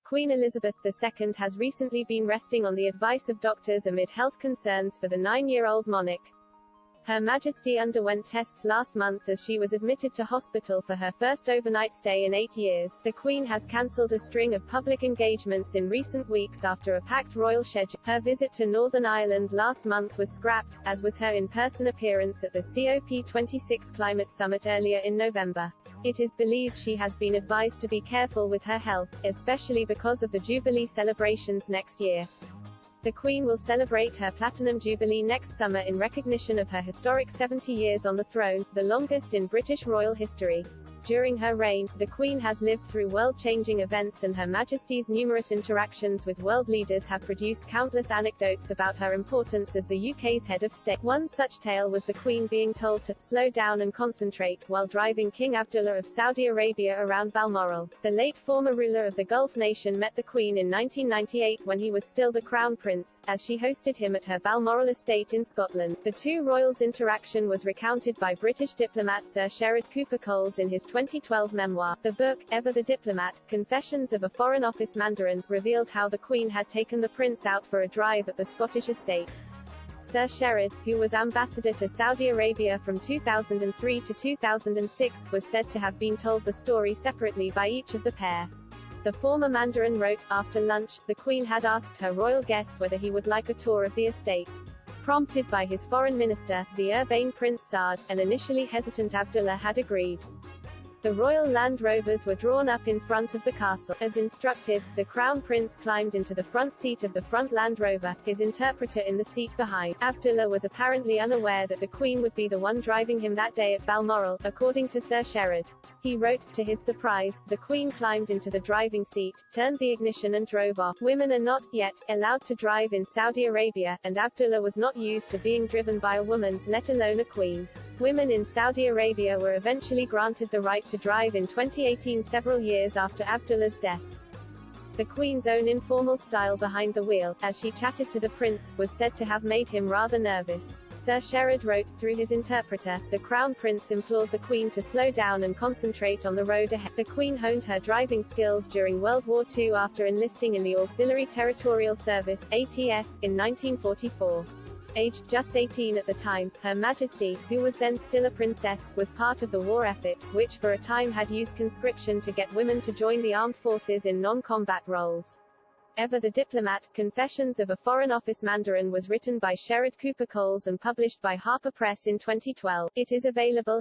Queen Elizabeth II has recently been resting on the advice of doctors amid health concerns for the 9-year-old monarch. Her Majesty underwent tests last month as she was admitted to hospital for her first overnight stay in 8 years. The Queen has cancelled a string of public engagements in recent weeks after a packed royal schedule. Her visit to Northern Ireland last month was scrapped, as was her in-person appearance at the COP26 climate summit earlier in November. It is believed she has been advised to be careful with her health, especially because of the Jubilee celebrations next year. The Queen will celebrate her Platinum Jubilee next summer in recognition of her historic 70 years on the throne, the longest in British royal history. During her reign, the Queen has lived through world-changing events, and Her Majesty's numerous interactions with world leaders have produced countless anecdotes about her importance as the UK's head of state. One such tale was the Queen being told to slow down and concentrate while driving King Abdullah of Saudi Arabia around Balmoral. The late former ruler of the Gulf nation met the Queen in 1998 when he was still the Crown Prince, as she hosted him at her Balmoral estate in Scotland. The two royals' interaction was recounted by British diplomat Sir Sherrod Cooper-Coles in his 2012 memoir. The book, Ever the Diplomat, Confessions of a Foreign Office Mandarin, revealed how the Queen had taken the prince out for a drive at the Scottish estate. Sir Sherrod, who was ambassador to Saudi Arabia from 2003 to 2006, was said to have been told the story separately by each of the pair. The former Mandarin wrote, after lunch, the Queen had asked her royal guest whether he would like a tour of the estate. Prompted by his foreign minister, the urbane Prince Saad, an initially hesitant Abdullah had agreed. The royal Land Rovers were drawn up in front of the castle. As instructed, the Crown Prince climbed into the front seat of the front Land Rover, his interpreter in the seat behind. Abdullah was apparently unaware that the Queen would be the one driving him that day at Balmoral, according to Sir Sherrod. He wrote, to his surprise, the Queen climbed into the driving seat, turned the ignition and drove off. Women are not, yet, allowed to drive in Saudi Arabia, and Abdullah was not used to being driven by a woman, let alone a queen. Women in Saudi Arabia were eventually granted the right to drive in 2018, several years after Abdullah's death. The Queen's own informal style behind the wheel, as she chatted to the prince, was said to have made him rather nervous. Sir Sherrod wrote, through his interpreter, the Crown Prince implored the Queen to slow down and concentrate on the road ahead. The Queen honed her driving skills during World War II after enlisting in the Auxiliary Territorial Service, ATS, in 1944. Aged just 18 at the time, Her Majesty, who was then still a princess, was part of the war effort, which for a time had used conscription to get women to join the armed forces in non-combat roles. Ever the Diplomat, Confessions of a Foreign Office Mandarin was written by Sherrod Cooper-Coles and published by Harper Press in 2012. It is available